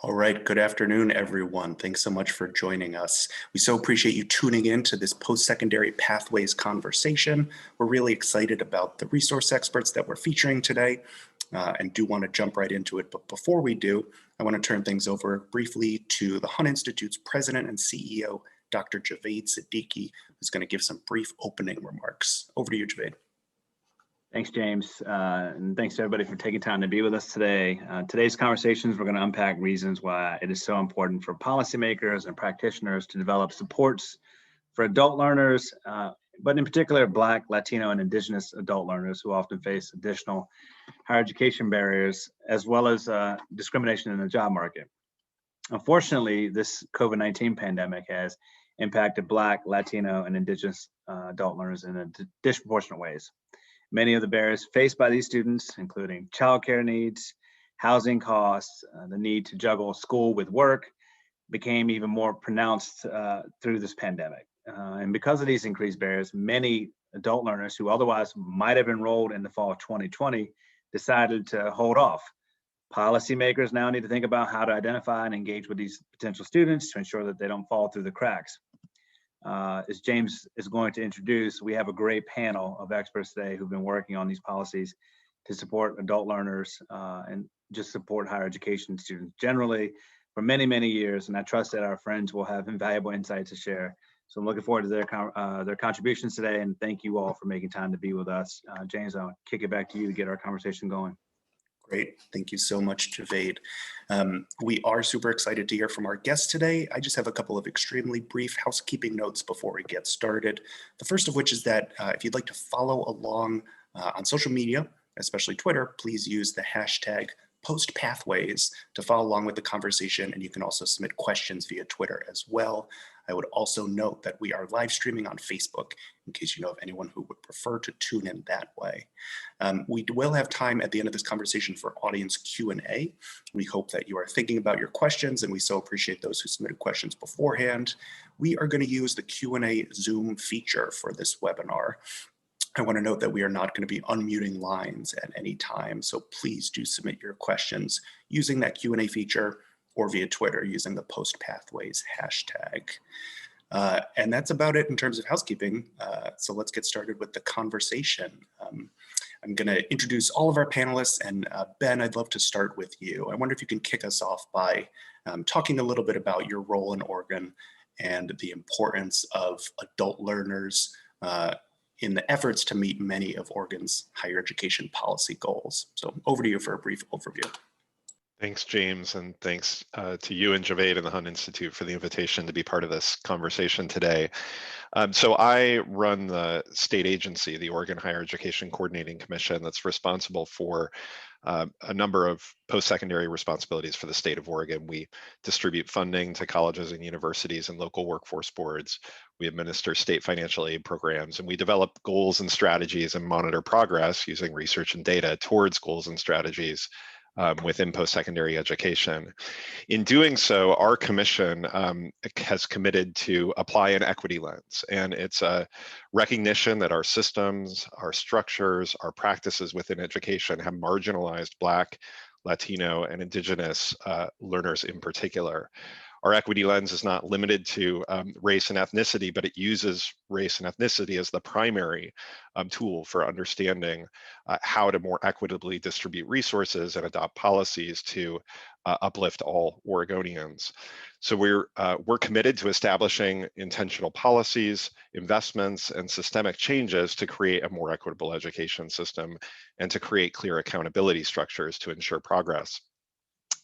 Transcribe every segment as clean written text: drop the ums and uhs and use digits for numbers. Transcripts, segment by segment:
All right, good afternoon, everyone. Thanks so much for joining us. We so appreciate you tuning in to this post-secondary pathways conversation. We're really excited about the resource experts that we're featuring today and do want to jump right into it. But before we do, I want to turn things over briefly to the Hunt Institute's president and CEO, Dr. Javed Siddiqui, who's going to give some brief opening remarks. Over to you, Javed. Thanks, James, and thanks to everybody for taking time to be with us today. Today's conversations, we're going to unpack reasons why it is so important for policymakers and practitioners to develop supports for adult learners, but in particular, Black, Latino, and Indigenous adult learners who often face additional higher education barriers, as well as discrimination in the job market. Unfortunately, this COVID-19 pandemic has impacted Black, Latino, and Indigenous adult learners in disproportionate ways. Many of the barriers faced by these students, including childcare needs, housing costs, the need to juggle school with work, became even more pronounced through this pandemic. And because of these increased barriers, many adult learners who otherwise might have enrolled in the fall of 2020 decided to hold off. Policymakers now need to think about how to identify and engage with these potential students to ensure that they don't fall through the cracks. As James is going to introduce, we have a great panel of experts today who've been working on these policies to support adult learners and just support higher education students generally for many, many years. And I trust that our friends will have invaluable insights to share. So I'm looking forward to their contributions today, and thank you all for making time to be with us. James, I'll kick it back to you to get our conversation going. Great. Thank you so much, Javed. We are super excited to hear from our guests today. I just have a couple of extremely brief housekeeping notes before we get started. The first of which is that if you'd like to follow along on social media, especially Twitter, please use the hashtag postpathways to follow along with the conversation, and you can also submit questions via Twitter as well. I would also note that we are live streaming on Facebook in case you know of anyone who would prefer to tune in that way. We will have time at the end of this conversation for audience Q&A. We hope that you are thinking about your questions, and we so appreciate those who submitted questions beforehand. We are going to use the Q&A Zoom feature for this webinar. I want to note that we are not going to be unmuting lines at any time, so please do submit your questions using that Q&A feature or via Twitter using the postpathways hashtag. And that's about it in terms of housekeeping. So let's get started with the conversation. I'm going to introduce all of our panelists, and Ben, I'd love to start with you. I wonder if you can kick us off by talking a little bit about your role in Oregon and the importance of adult learners in the efforts to meet many of Oregon's higher education policy goals. So over to you for a brief overview. Thanks, James, and thanks to you and Javed and the Hunt Institute for the invitation to be part of this conversation today. So I run the state agency, the Oregon Higher Education Coordinating Commission, that's responsible for a number of post-secondary responsibilities for the state of Oregon. We distribute funding to colleges and universities and local workforce boards. We administer state financial aid programs, and we develop goals and strategies and monitor progress using research and data towards goals and strategies within post-secondary education. In doing so, our commission has committed to apply an equity lens, and it's a recognition that our systems, our structures, our practices within education have marginalized Black, Latino, and Indigenous learners in particular. Our equity lens is not limited to race and ethnicity, but it uses race and ethnicity as the primary tool for understanding how to more equitably distribute resources and adopt policies to uplift all Oregonians. So we're committed to establishing intentional policies, investments, and systemic changes to create a more equitable education system and to create clear accountability structures to ensure progress.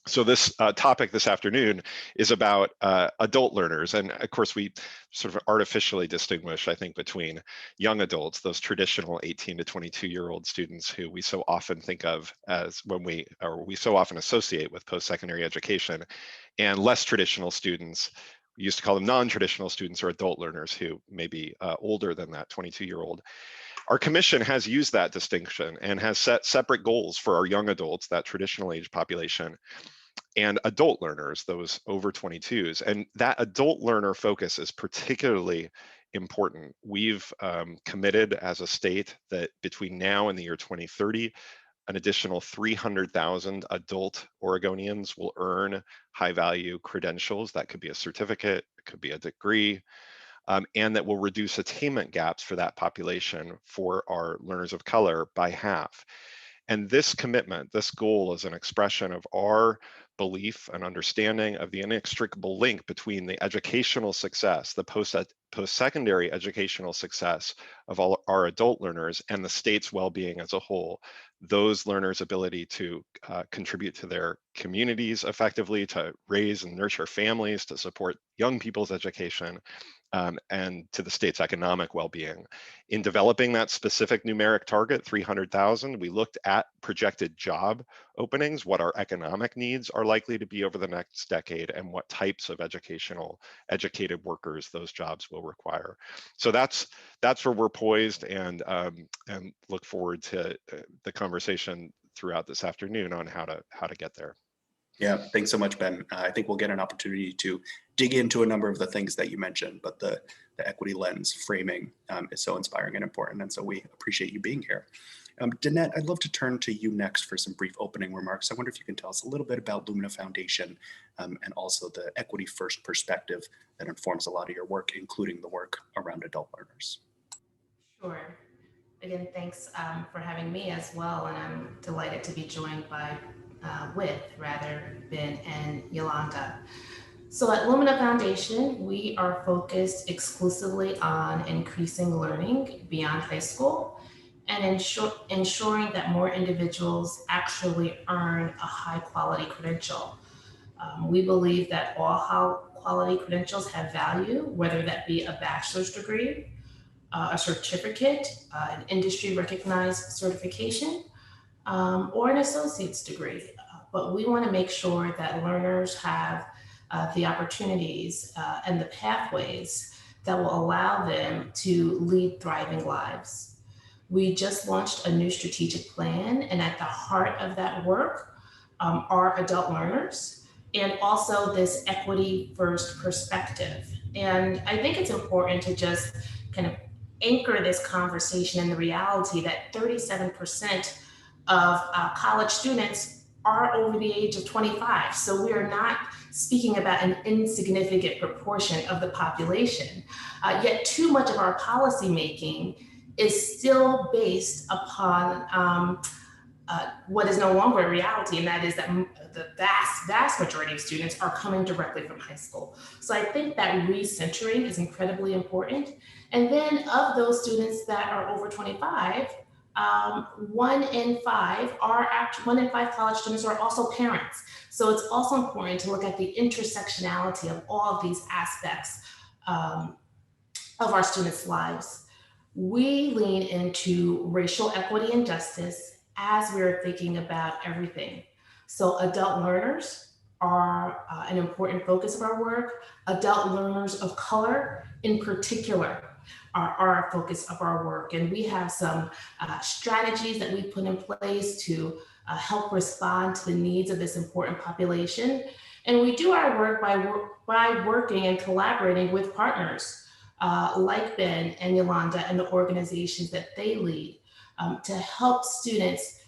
So this topic this afternoon is about adult learners. And of course, we sort of artificially distinguish, I think, between young adults, those traditional 18 to 22-year-old students who we so often think of as we so often associate with post-secondary education, and less traditional students. We used to call them non-traditional students or adult learners who may be older than that 22-year-old. Our commission has used that distinction and has set separate goals for our young adults, that traditional age population, and adult learners, those over 22s. And that adult learner focus is particularly important. We've committed as a state that between now and the year 2030, an additional 300,000 adult Oregonians will earn high-value credentials. That could be a certificate, it could be a degree, and that will reduce attainment gaps for that population for our learners of color by half. And this commitment, this goal, is an expression of our belief and understanding of the inextricable link between the educational success, the post-secondary educational success of all our adult learners and the state's well-being as a whole. Those learners' ability to contribute to their communities effectively, to raise and nurture families, to support young people's education, and to the state's economic well-being. In developing that specific numeric target, 300,000, we looked at projected job openings, what our economic needs are likely to be over the next decade, and what types of educated workers those jobs will require. So that's where we're poised, and look forward to the conversation throughout this afternoon on how to get there. Yeah, thanks so much, Ben. I think we'll get an opportunity to dig into a number of the things that you mentioned, but the equity lens framing is so inspiring and important, and so we appreciate you being here. Danette, I'd love to turn to you next for some brief opening remarks. I wonder if you can tell us a little bit about Lumina Foundation and also the equity first perspective that informs a lot of your work, including the work around adult learners. Sure. Again, thanks for having me as well, and I'm delighted to be joined by Ben and Yolanda. So at Lumina Foundation, we are focused exclusively on increasing learning beyond high school and ensuring that more individuals actually earn a high quality credential. We believe that all high quality credentials have value, whether that be a bachelor's degree, a certificate, an industry recognized certification, or an associate's degree. But we want to make sure that learners have the opportunities and the pathways that will allow them to lead thriving lives. We just launched a new strategic plan, and at the heart of that work are adult learners and also this equity first perspective. And I think it's important to just kind of anchor this conversation in the reality that 37% of college students are over the age of 25. So we are not speaking about an insignificant proportion of the population. Yet too much of our policymaking is still based upon what is no longer a reality, and that is that the vast majority of students are coming directly from high school. So I think that recentering is incredibly important. And then of those students that are over 25, 1 in 5 college students are also parents. So it's also important to look at the intersectionality of all of these aspects of our students' lives. We lean into racial equity and justice as we're thinking about everything. So adult learners are an important focus of our work. Adult learners of color in particular are a focus of our work. And we have some strategies that we put in place to help respond to the needs of this important population. And we do our work by working and collaborating with partners like Ben and Yolanda and the organizations that they lead to help students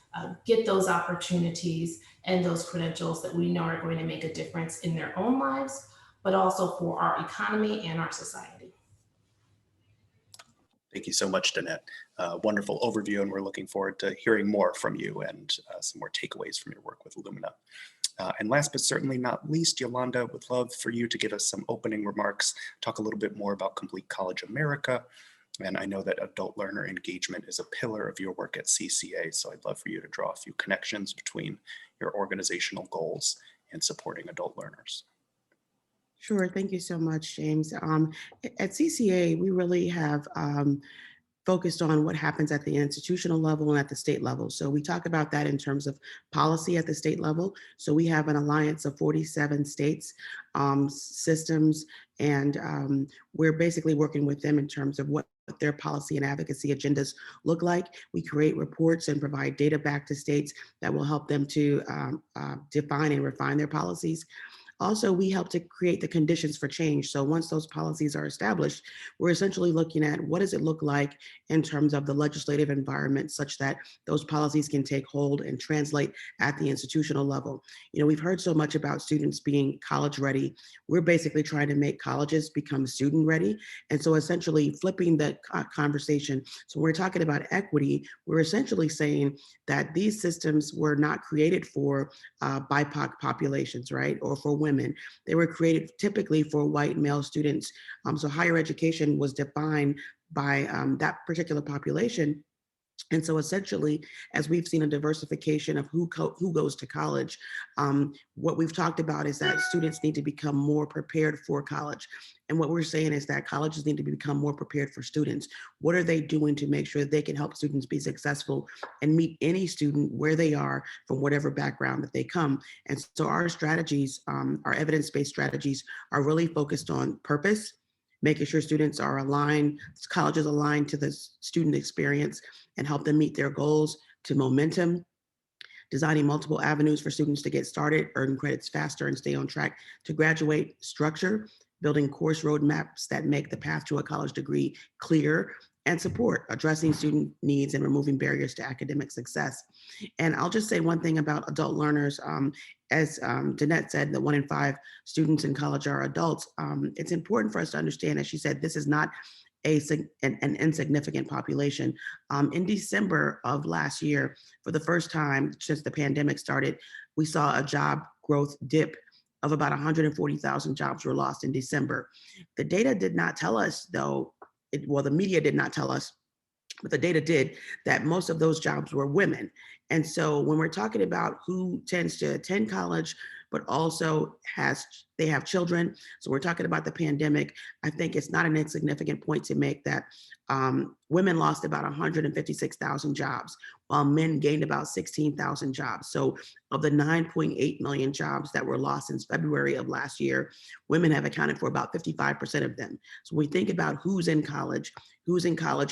get those opportunities and those credentials that we know are going to make a difference in their own lives, but also for our economy and our society. Thank you so much, Danette. Wonderful overview, and we're looking forward to hearing more from you and some more takeaways from your work with Lumina. And last but certainly not least, Yolanda, would love for you to give us some opening remarks, talk a little bit more about Complete College America. And I know that adult learner engagement is a pillar of your work at CCA, so I'd love for you to draw a few connections between your organizational goals and supporting adult learners. Sure, thank you so much, James. At CCA, we really have focused on what happens at the institutional level and at the state level. So we talk about that in terms of policy at the state level. So we have an alliance of 47 states, systems, and we're basically working with them in terms of what their policy and advocacy agendas look like. We create reports and provide data back to states that will help them to define and refine their policies. Also, we help to create the conditions for change. So once those policies are established, we're essentially looking at what does it look like in terms of the legislative environment such that those policies can take hold and translate at the institutional level. You know, we've heard so much about students being college ready. We're basically trying to make colleges become student ready. And so essentially flipping the conversation. So when we're talking about equity, we're essentially saying that these systems were not created for BIPOC populations, right? Or for women. They were created typically for white male students. So higher education was defined by that particular population. And so essentially, as we've seen a diversification of who goes to college, what we've talked about is that students need to become more prepared for college. And what we're saying is that colleges need to become more prepared for students. What are they doing to make sure that they can help students be successful and meet any student where they are from whatever background that they come? And so our strategies, our evidence-based strategies are really focused on purpose, making sure students are aligned, colleges aligned to the student experience and help them meet their goals, to momentum, designing multiple avenues for students to get started, earn credits faster, and stay on track to graduate, structure, building course roadmaps that make the path to a college degree clear, and support, addressing student needs and removing barriers to academic success. And I'll just say one thing about adult learners. As Danette said, that 1 in 5 students in college are adults. It's important for us to understand, as she said, this is not an insignificant population. In December of last year, for the first time since the pandemic started, we saw a job growth dip of about 140,000 jobs were lost in December. The data did not tell us, though, well, the media did not tell us, but the data did, that most of those jobs were women. And so when we're talking about who tends to attend college, but also they have children, so we're talking about the pandemic, I think it's not an insignificant point to make that women lost about 156,000 jobs, while men gained about 16,000 jobs. So of the 9.8 million jobs that were lost since February of last year, women have accounted for about 55% of them. So when we think about who's in college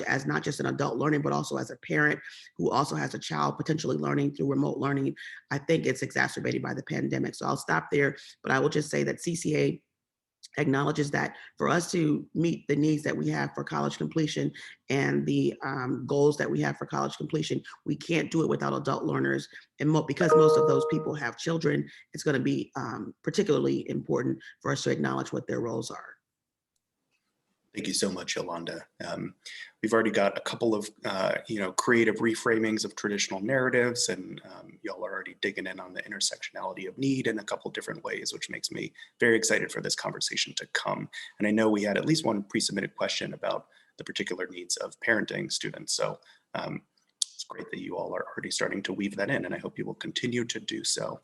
as not just an adult learning, but also as a parent who also has a child potentially learning through remote learning, I think it's exacerbated by the pandemic. So I'll stop there, but I will just say that CCA acknowledges that for us to meet the needs that we have for college completion and the goals that we have for college completion, we can't do it without adult learners. And because most of those people have children, it's going to be particularly important for us to acknowledge what their roles are. Thank you so much, Yolanda. We've already got a couple of creative reframings of traditional narratives, and y'all are already digging in on the intersectionality of need in a couple different ways, which makes me very excited for this conversation to come. And I know we had at least one pre-submitted question about the particular needs of parenting students. So it's great that you all are already starting to weave that in, and I hope you will continue to do so.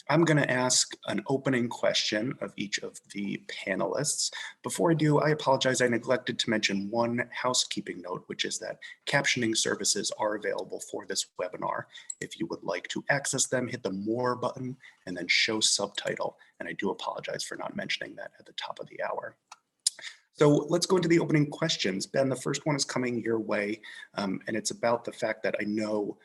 I'm going to ask an opening question of each of the panelists. Before I do, I apologize. I neglected to mention one housekeeping note, which is that captioning services are available for this webinar. If you would like to access them, hit the More button and then show subtitle. And I do apologize for not mentioning that at the top of the hour. So let's go into the opening questions. Ben, the first one is coming your way, and it's about the fact that I know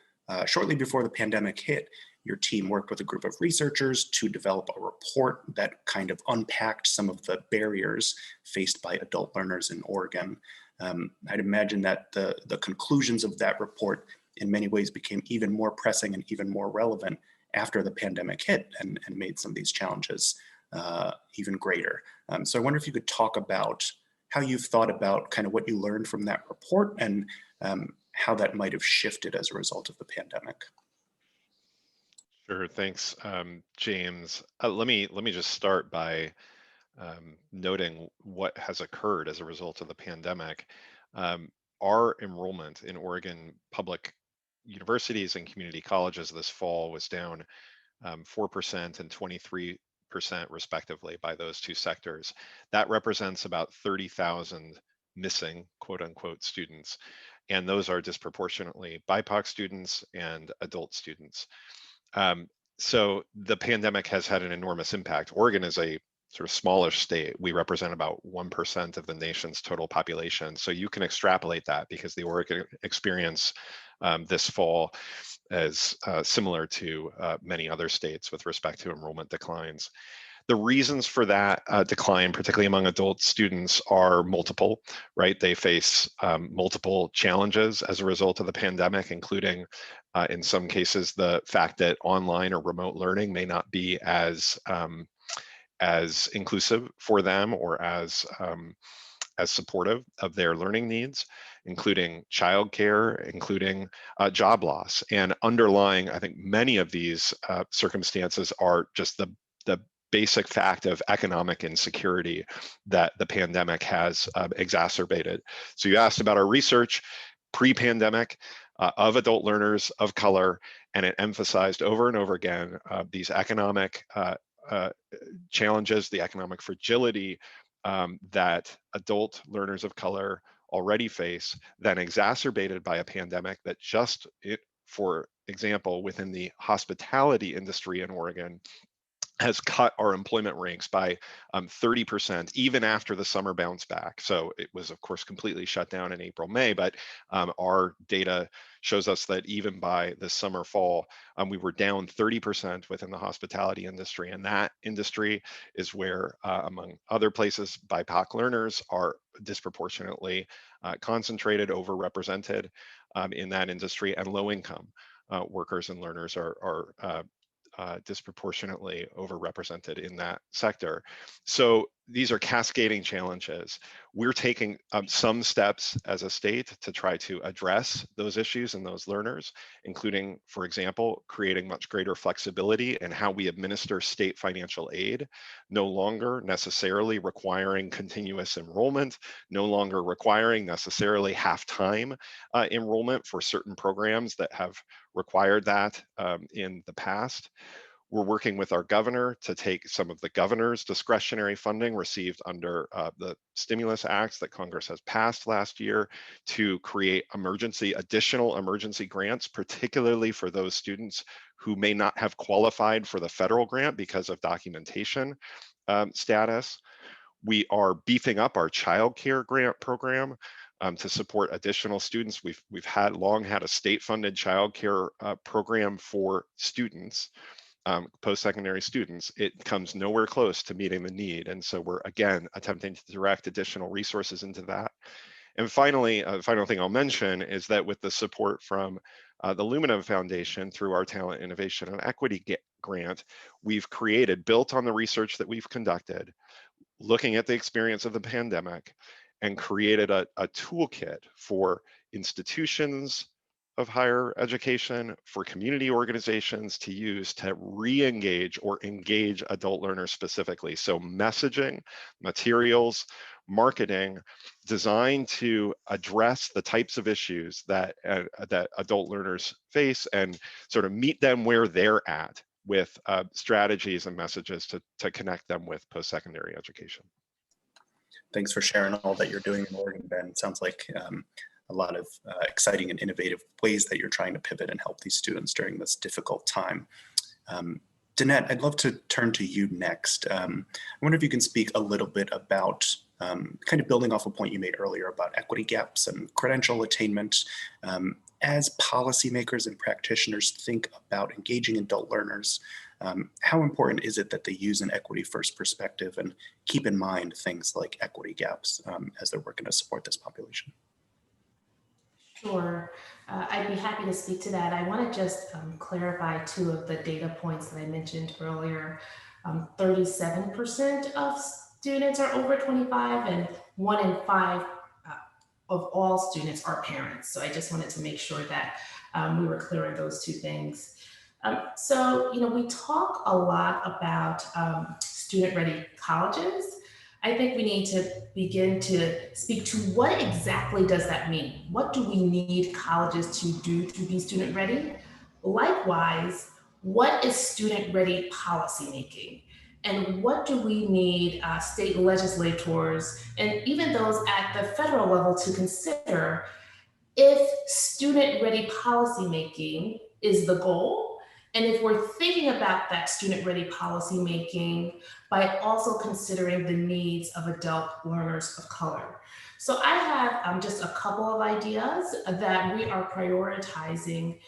shortly before the pandemic hit, your team worked with a group of researchers to develop a report that kind of unpacked some of the barriers faced by adult learners in Oregon. I'd imagine that the conclusions of that report in many ways became even more pressing and even more relevant after the pandemic hit and made some of these challenges even greater. So I wonder if you could talk about how you've thought about kind of what you learned from that report and how that might have shifted as a result of the pandemic. Sure, thanks, James. Let me just start by noting what has occurred as a result of the pandemic. Our enrollment in Oregon public universities and community colleges this fall was down 4% and 23% respectively by those two sectors. That represents about 30,000 missing, quote unquote, students. And those are disproportionately BIPOC students and adult students. So the pandemic has had an enormous impact. Oregon is a sort of smallish state, we represent about 1% of the nation's total population. So you can extrapolate that, because the Oregon experience this fall is similar to many other states with respect to enrollment declines. The reasons for that decline, particularly among adult students, are multiple, right? They face multiple challenges as a result of the pandemic, including in some cases the fact that online or remote learning may not be as inclusive for them, or as supportive of their learning needs, including childcare, including job loss. And underlying, I think, many of these circumstances are just the basic fact of economic insecurity that the pandemic has exacerbated. So you asked about our research pre-pandemic of adult learners of color, and it emphasized over and over again these economic challenges, the economic fragility that adult learners of color already face, then exacerbated by a pandemic that for example, within the hospitality industry in Oregon, has cut our employment ranks by 30%, even after the summer bounce back. So it was, of course, completely shut down in April, May, but our data shows us that even by the summer, fall, we were down 30% within the hospitality industry. And that industry is where, among other places, BIPOC learners are disproportionately concentrated, overrepresented in that industry, and low-income workers and learners are disproportionately overrepresented in that sector. So these are cascading challenges. We're taking some steps as a state to try to address those issues and those learners, including, for example, creating much greater flexibility in how we administer state financial aid, no longer necessarily requiring continuous enrollment, no longer requiring necessarily half-time enrollment for certain programs that have required that in the past. We're working with our governor to take some of the governor's discretionary funding received under the stimulus acts that Congress has passed last year to create additional emergency grants, particularly for those students who may not have qualified for the federal grant because of documentation status. We are beefing up our child care grant program to support additional students. We've long had a state-funded child care program for students, post-secondary students. It comes nowhere close to meeting the need. And so we're, again, attempting to direct additional resources into that. And finally, the final thing I'll mention is that with the support from the Lumina Foundation through our Talent, Innovation, and Equity grant, we've built on the research that we've conducted, looking at the experience of the pandemic, and created a toolkit for institutions of higher education, for community organizations to use to re-engage or engage adult learners specifically. So messaging, materials, marketing designed to address the types of issues that adult learners face and sort of meet them where they're at with strategies and messages to connect them with post-secondary education. Thanks for sharing all that you're doing in Oregon, Ben. It sounds like a lot of exciting and innovative ways that you're trying to pivot and help these students during this difficult time. Danette, I'd love to turn to you next. I wonder if you can speak a little bit about kind of building off a point you made earlier about equity gaps and credential attainment. As policymakers and practitioners think about engaging adult learners, how important is it that they use an equity-first perspective and keep in mind things like equity gaps as they're working to support this population? Sure. I'd be happy to speak to that. I want to just clarify two of the data points that I mentioned earlier. 37% of students are over 25, and 1 in 5 of all students are parents. So I just wanted to make sure that we were clear on those two things. So, we talk a lot about student-ready colleges. I think we need to begin to speak to what exactly does that mean? What do we need colleges to do to be student-ready? Likewise, what is student-ready policymaking? And what do we need state legislators and even those at the federal level to consider if student-ready policymaking is the goal? And if we're thinking about that student-ready policy making by also considering the needs of adult learners of color. So I have just a couple of ideas that we are prioritizing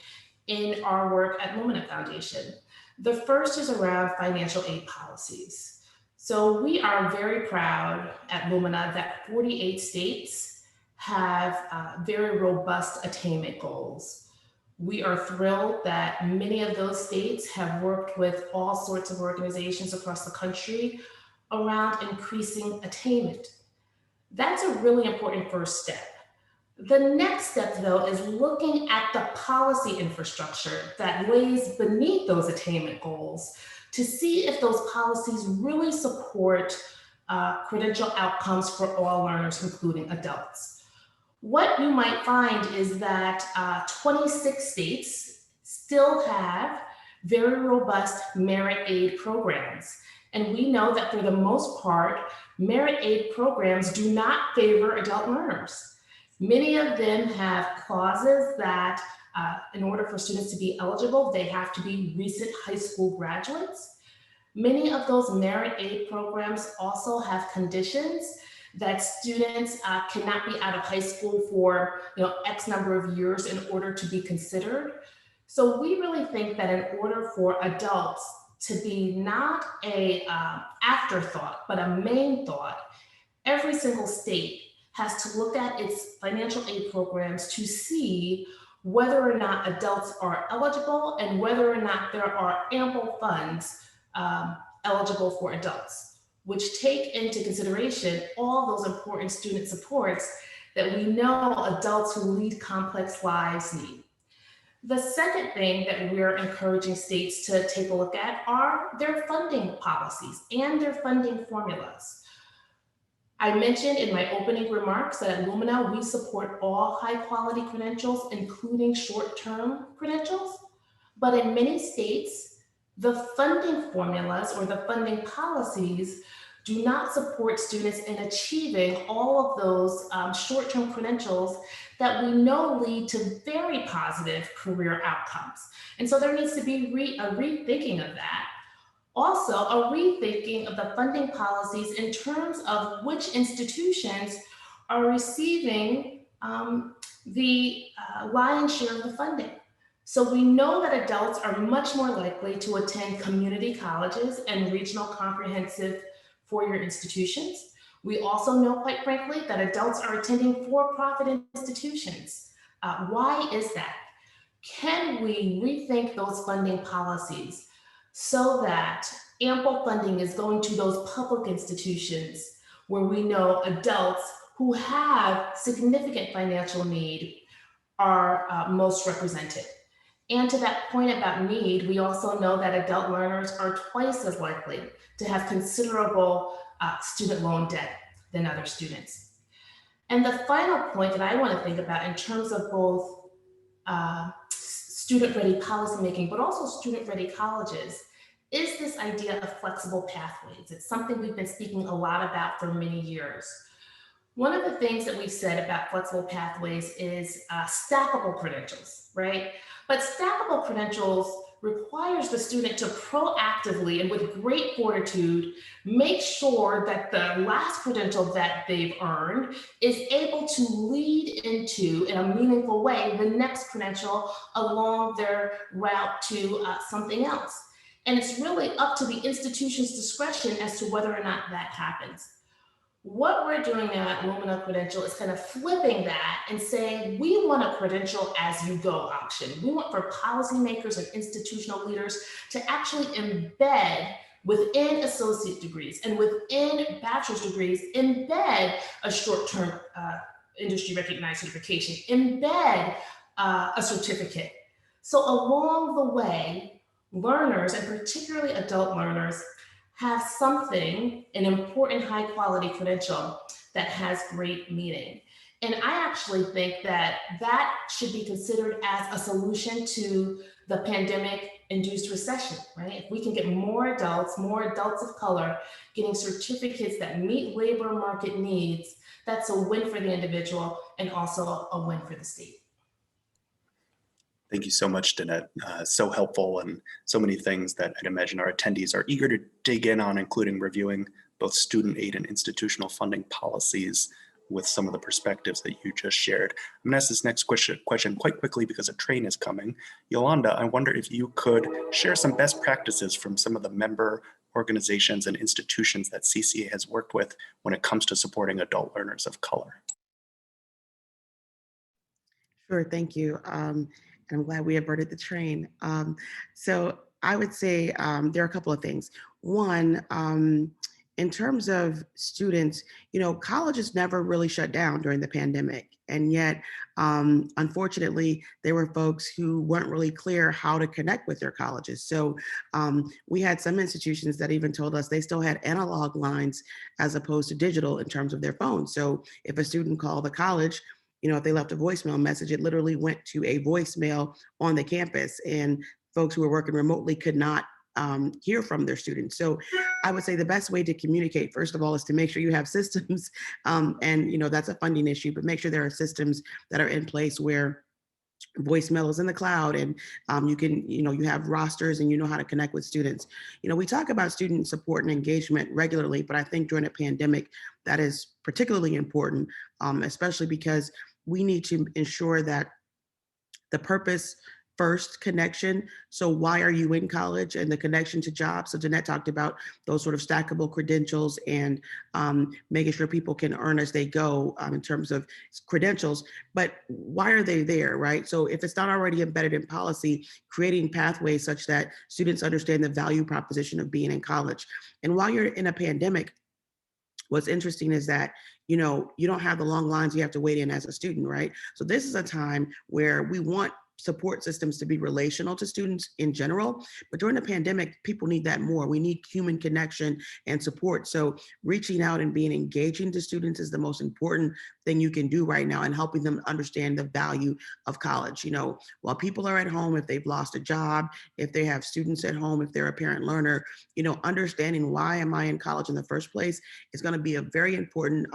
in our work at Lumina Foundation. The first is around financial aid policies. So we are very proud at Lumina that 48 states have very robust attainment goals. We are thrilled that many of those states have worked with all sorts of organizations across the country around increasing attainment. That's a really important first step. The next step, though, is looking at the policy infrastructure that lays beneath those attainment goals to see if those policies really support credential outcomes for all learners, including adults. What you might find is that 26 states still have very robust merit aid programs. And we know that for the most part, merit aid programs do not favor adult learners. Many of them have clauses that in order for students to be eligible, they have to be recent high school graduates. Many of those merit aid programs also have conditions that students cannot be out of high school for X number of years in order to be considered. So we really think that in order for adults to be not a afterthought, but a main thought, every single state has to look at its financial aid programs to see whether or not adults are eligible and whether or not there are ample funds eligible for adults, which take into consideration all those important student supports that we know adults who lead complex lives need. The second thing that we're encouraging states to take a look at are their funding policies and their funding formulas. I mentioned in my opening remarks that at Lumina, we support all high quality credentials, including short-term credentials. But in many states, the funding formulas or the funding policies do not support students in achieving all of those short-term credentials that we know lead to very positive career outcomes. And so there needs to be a rethinking of that. Also, a rethinking of the funding policies in terms of which institutions are receiving the lion's share of the funding. So we know that adults are much more likely to attend community colleges and regional comprehensive four-year institutions. We also know, quite frankly, that adults are attending for-profit institutions. Why is that? Can we rethink those funding policies so that ample funding is going to those public institutions where we know adults who have significant financial need are most represented? And to that point about need, we also know that adult learners are twice as likely to have considerable student loan debt than other students. And the final point that I want to think about in terms of both student-ready policymaking, but also student-ready colleges, is this idea of flexible pathways. It's something we've been speaking a lot about for many years. One of the things that we've said about flexible pathways is stackable credentials, right? But stackable credentials requires the student to proactively and with great fortitude make sure that the last credential that they've earned is able to lead into, in a meaningful way, the next credential along their route to something else. And it's really up to the institution's discretion as to whether or not that happens. What we're doing now at Lumina Credential is kind of flipping that and saying, we want a credential as you go option. We want for policymakers and institutional leaders to actually embed within associate degrees and within bachelor's degrees, embed a short-term industry recognized certification, embed a certificate. So along the way, learners, and particularly adult learners, have something, an important high quality credential that has great meaning. And I actually think that that should be considered as a solution to the pandemic induced recession, right? If we can get more adults of color getting certificates that meet labor market needs, that's a win for the individual and also a win for the state. Thank you so much, Danette. So helpful, and so many things that I'd imagine our attendees are eager to dig in on, including reviewing both student aid and institutional funding policies with some of the perspectives that you just shared. I'm gonna ask this next question quite quickly because a train is coming. Yolanda, I wonder if you could share some best practices from some of the member organizations and institutions that CCA has worked with when it comes to supporting adult learners of color. Sure, thank you. And I'm glad we averted the train. So I would say there are a couple of things. One, in terms of students, colleges never really shut down during the pandemic. And yet, unfortunately, there were folks who weren't really clear how to connect with their colleges. So we had some institutions that even told us they still had analog lines as opposed to digital in terms of their phones. So if a student called the college, if they left a voicemail message, it literally went to a voicemail on the campus, and folks who were working remotely could not hear from their students. So I would say the best way to communicate, first of all, is to make sure you have systems, and that's a funding issue, but make sure there are systems that are in place where voicemail is in the cloud, and you can, you have rosters and you know how to connect with students. We talk about student support and engagement regularly, but I think during a pandemic, that is particularly important, especially because we need to ensure that the purpose first connection. So why are you in college, and the connection to jobs. So Jeanette talked about those sort of stackable credentials and making sure people can earn as they go in terms of credentials, but why are they there, right? So if it's not already embedded in policy, creating pathways such that students understand the value proposition of being in college. And while you're in a pandemic, what's interesting is that, you don't have the long lines you have to wait in as a student, right? So this is a time where we want support systems to be relational to students in general, but during the pandemic, people need that more. We need human connection and support. So reaching out and being engaging to students is the most important thing you can do right now, and helping them understand the value of college. While people are at home, if they've lost a job, if they have students at home, if they're a parent learner, understanding why am I in college in the first place is going to be a very important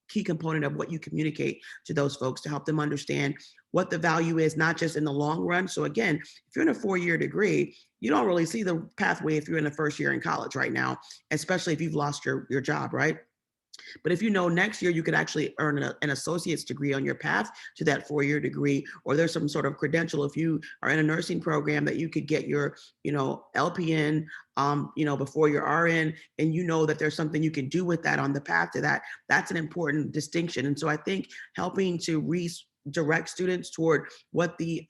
key component of what you communicate to those folks, to help them understand what the value is, not just in the long run. So again, if you're in a 4-year degree, you don't really see the pathway if you're in the first year in college right now, especially if you've lost your job, right? But if next year you could actually earn an associate's degree on your path to that 4-year degree, or there's some sort of credential if you are in a nursing program that you could get your, LPN, before your RN, and that there's something you can do with that on the path to that, that's an important distinction. And so I think helping to redirect students toward what the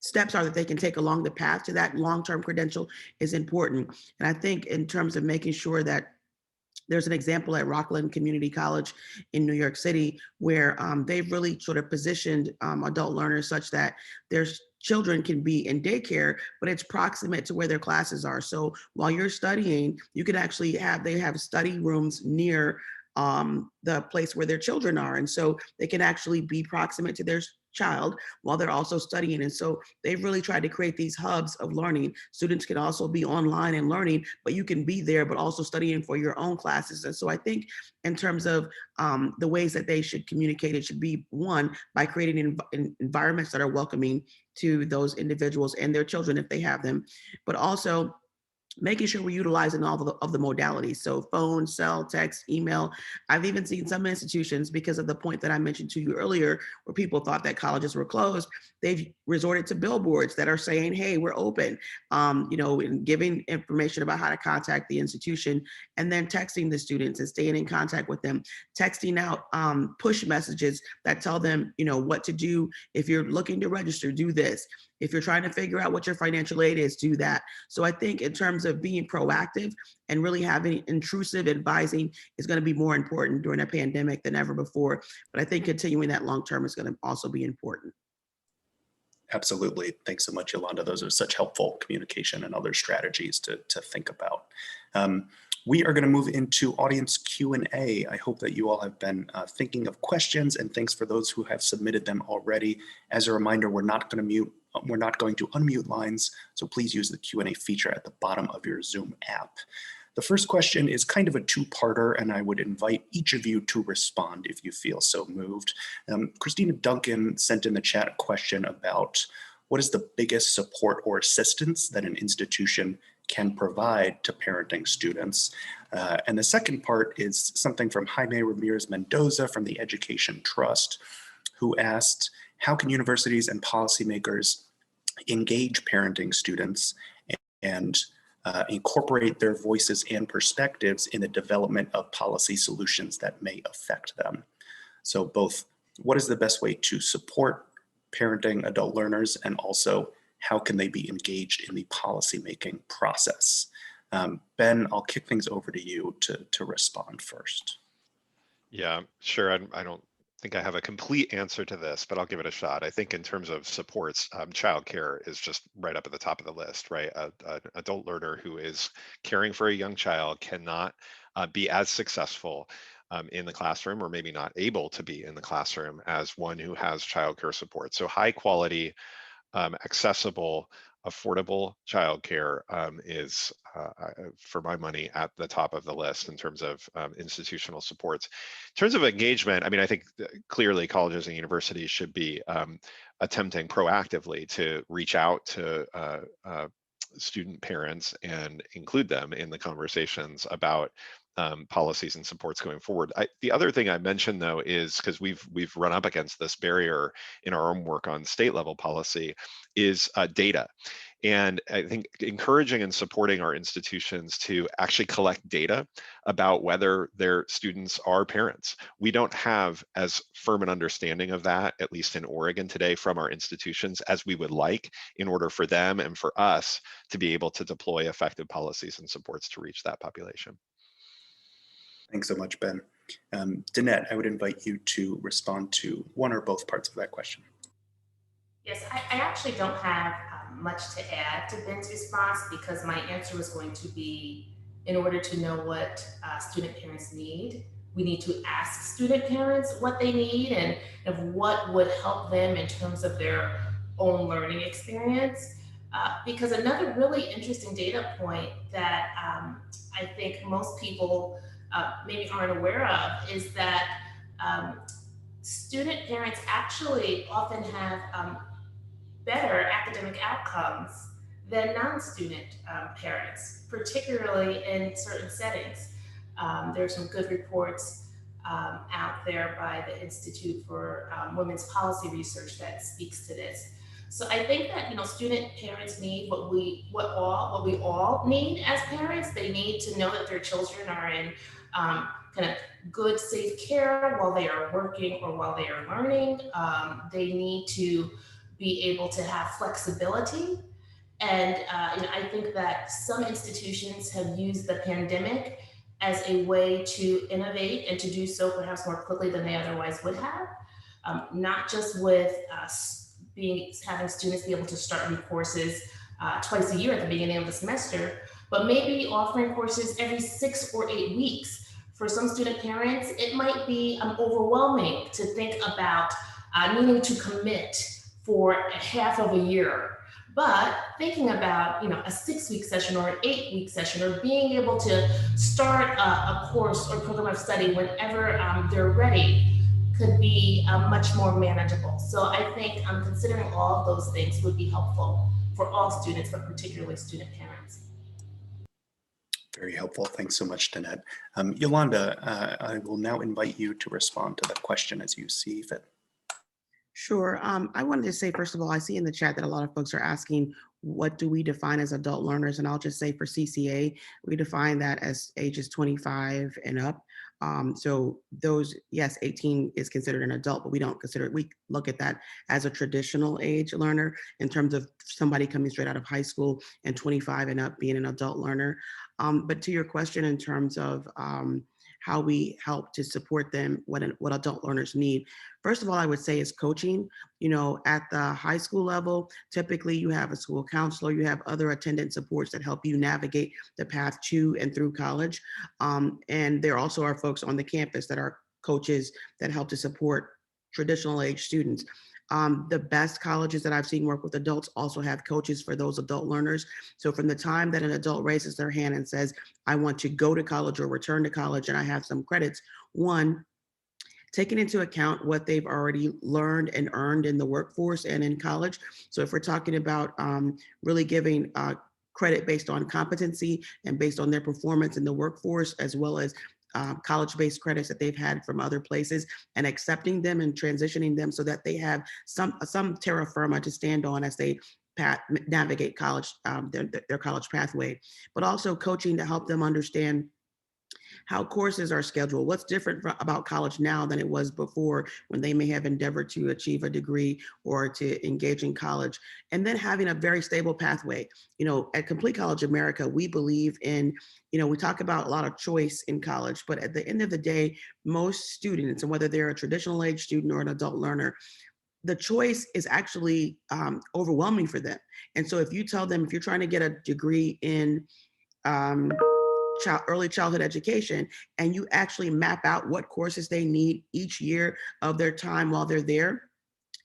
steps are that they can take along the path to that long-term credential is important. And I think in terms of making sure that there's an example at Rockland Community College in New York City where they've really sort of positioned adult learners such that their children can be in daycare, but it's proximate to where their classes are. So while you're studying, you can actually they have study rooms near the place where their children are. And so they can actually be proximate to their child while they're also studying. And so they've really tried to create these hubs of learning. Students can also be online and learning, but you can be there, but also studying for your own classes. And so I think in terms of the ways that they should communicate, it should be, one, by creating environments that are welcoming to those individuals and their children if they have them, but also making sure we're utilizing all of the modalities. So phone, cell, text, email. I've even seen some institutions, because of the point that I mentioned to you earlier, where people thought that colleges were closed, they've resorted to billboards that are saying, hey, we're open, and giving information about how to contact the institution, and then texting the students and staying in contact with them, texting out push messages that tell them, what to do. If you're looking to register, do this. If you're trying to figure out what your financial aid is, do that. So I think in terms of being proactive and really having intrusive advising is going to be more important during a pandemic than ever before. But I think continuing that long-term is going to also be important. Absolutely. Thanks so much, Yolanda. Those are such helpful communication and other strategies to think about. We are going to move into audience Q&A. I hope that you all have been thinking of questions, and thanks for those who have submitted them already. As a reminder, we're not going to unmute lines, so please use the Q&A feature at the bottom of your Zoom app. The first question is kind of a two-parter, and I would invite each of you to respond if you feel so moved. Christina Duncan sent in the chat a question about what is the biggest support or assistance that an institution can provide to parenting students. And the second part is something from Jaime Ramirez Mendoza from the Education Trust, who asked, how can universities and policymakers engage parenting students and incorporate their voices and perspectives in the development of policy solutions that may affect them? So both, what is the best way to support parenting adult learners, and also how can they be engaged in the policymaking process? Ben, I'll kick things over to you to respond first. Yeah, sure. I don't think I have a complete answer to this, but I'll give it a shot. I think in terms of supports, childcare is just right up at the top of the list, right? An adult learner who is caring for a young child cannot be as successful in the classroom, or maybe not able to be in the classroom, as one who has childcare support. So high quality, accessible, affordable childcare is, for my money, at the top of the list in terms of institutional supports. In terms of engagement, I mean, I think clearly colleges and universities should be attempting proactively to reach out to student parents and include them in the conversations about policies and supports going forward. The other thing I mentioned, though, is because we've run up against this barrier in our own work on state level policy, is data. And I think encouraging and supporting our institutions to actually collect data about whether their students are parents. We don't have as firm an understanding of that, at least in Oregon today, from our institutions as we would like, in order for them and for us to be able to deploy effective policies and supports to reach that population. Thanks so much, Ben. Danette, I would invite you to respond to one or both parts of that question. Yes, I actually don't have much to add to Ben's response, because my answer was going to be, in order to know what student parents need, we need to ask student parents what they need and of what would help them in terms of their own learning experience. Because another really interesting data point that I think most people maybe aren't aware of is that student parents actually often have better academic outcomes than non-student parents, particularly in certain settings. There are some good reports out there by the Institute for Women's Policy Research that speaks to this. So I think that student parents need what we all need as parents. They need to know that their children are in kind of good, safe care while they are working or while they are learning. They need to be able to have flexibility. And I think that some institutions have used the pandemic as a way to innovate and to do so perhaps more quickly than they otherwise would have. Not just with having students be able to start new courses twice a year at the beginning of the semester, but maybe offering courses every 6 or 8 weeks. For some student parents, it might be overwhelming to think about needing to commit for half of a year. But thinking about a 6-week session or an 8-week session, or being able to start a course or program of study whenever they're ready, could be much more manageable. So I think considering all of those things would be helpful for all students, but particularly student parents. Very helpful. Thanks so much, Danette. Yolanda, I will now invite you to respond to that question as you see fit. Sure. I wanted to say, first of all, I see in the chat that a lot of folks are asking, what do we define as adult learners? And I'll just say for CCA, we define that as ages 25 and up. So those, yes, 18 is considered an adult, but we don't consider it, we look at that as a traditional age learner in terms of somebody coming straight out of high school, and 25 and up being an adult learner. But to your question in terms of how we help to support them, what adult learners need. First of all, I would say is coaching. At the high school level, typically you have a school counselor, you have other attendant supports that help you navigate the path to and through college. And there also are folks on the campus that are coaches that help to support traditional age students. The best colleges that I've seen work with adults also have coaches for those adult learners. So from the time that an adult raises their hand and says, I want to go to college or return to college and I have some credits, one, taking into account what they've already learned and earned in the workforce and in college. So if we're talking about really giving credit based on competency and based on their performance in the workforce, as well as college-based credits that they've had from other places, and accepting them and transitioning them so that they have some terra firma to stand on as they navigate college, their college pathway, but also coaching to help them understand how courses are scheduled, what's different about college now than it was before when they may have endeavored to achieve a degree or to engage in college, and then having a very stable pathway. You know, at Complete College America, we believe in, we talk about a lot of choice in college, but at the end of the day, most students, and whether they're a traditional age student or an adult learner, the choice is actually overwhelming for them. And so if you tell them, if you're trying to get a degree in early childhood education, and you actually map out what courses they need each year of their time while they're there,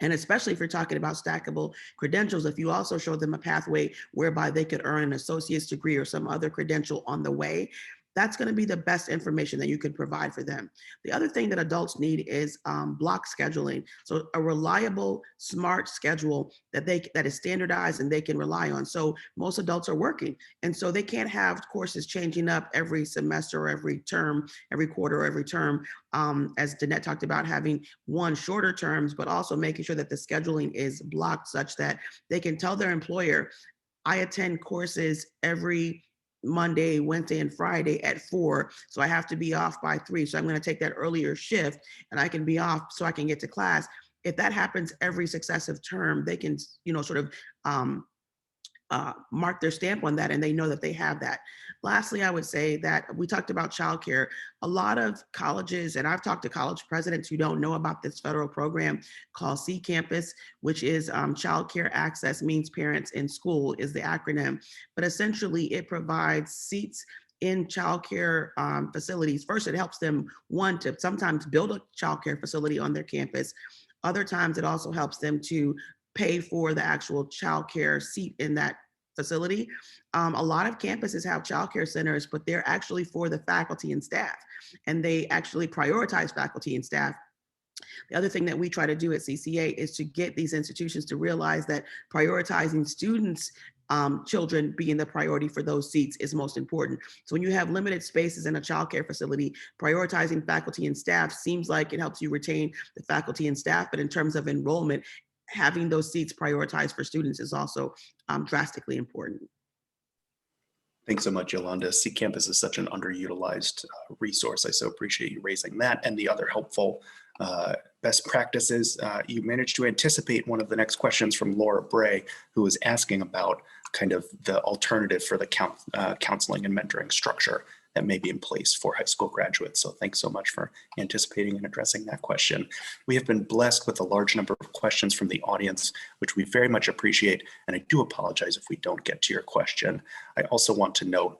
and especially if you're talking about stackable credentials, if you also show them a pathway whereby they could earn an associate's degree or some other credential on the way, that's going to be the best information that you can provide for them. The other thing that adults need is block scheduling. So a reliable, smart schedule that is standardized and they can rely on. So most adults are working, and so they can't have courses changing up every semester or every term, every quarter or every term. As Danette talked about, having one, shorter terms, but also making sure that the scheduling is blocked such that they can tell their employer, I attend courses every Monday, Wednesday, and Friday at 4. So I have to be off by 3. So I'm going to take that earlier shift and I can be off so I can get to class. If that happens every successive term, they can, sort of mark their stamp on that, and they know that they have that. Lastly, I would say that we talked about childcare. A lot of colleges, and I've talked to college presidents who don't know about this federal program called C Campus, which is Childcare Access Means Parents in School is the acronym. But essentially, it provides seats in childcare facilities. First, it helps them, one, to sometimes build a childcare facility on their campus. Other times, it also helps them to pay for the actual childcare seat in that facility. A lot of campuses have childcare centers, but they're actually for the faculty and staff, and they actually prioritize faculty and staff. The other thing that we try to do at CCA is to get these institutions to realize that prioritizing students, children being the priority for those seats is most important. So when you have limited spaces in a childcare facility, prioritizing faculty and staff seems like it helps you retain the faculty and staff, but in terms of enrollment, having those seats prioritized for students is also drastically important. Thanks so much, Yolanda. C Campus is such an underutilized resource. I so appreciate you raising that and the other helpful best practices. You managed to anticipate one of the next questions from Laura Bray, who was asking about kind of the alternative for the counseling and mentoring structure that may be in place for high school graduates. So thanks so much for anticipating and addressing that question. We have been blessed with a large number of questions from the audience, which we very much appreciate. And I do apologize if we don't get to your question. I also want to note,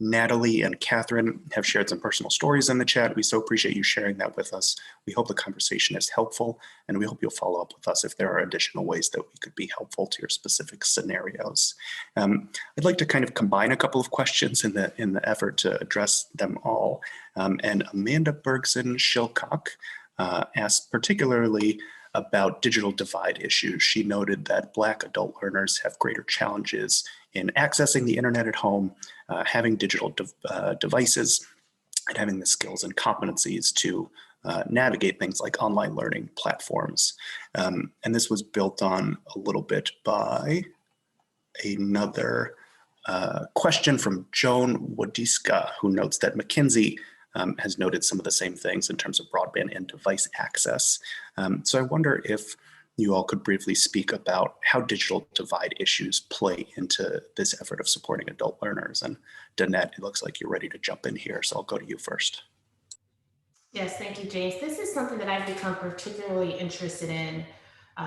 Natalie and Catherine have shared some personal stories in the chat. We so appreciate you sharing that with us. We hope the conversation is helpful, and we hope you'll follow up with us if there are additional ways that we could be helpful to your specific scenarios. I'd like to kind of combine a couple of questions in the effort to address them all. And Amanda Bergson-Shilcock asked particularly about digital divide issues. She noted that Black adult learners have greater challenges in accessing the internet at home, having digital devices, and having the skills and competencies to navigate things like online learning platforms. And this was built on a little bit by another question from Joan Wodiska, who notes that McKinsey has noted some of the same things in terms of broadband and device access. So I wonder if you all could briefly speak about how digital divide issues play into this effort of supporting adult learners. And Danette, it looks like you're ready to jump in here, so I'll go to you first. Yes, thank you, James. This is something that I've become particularly interested in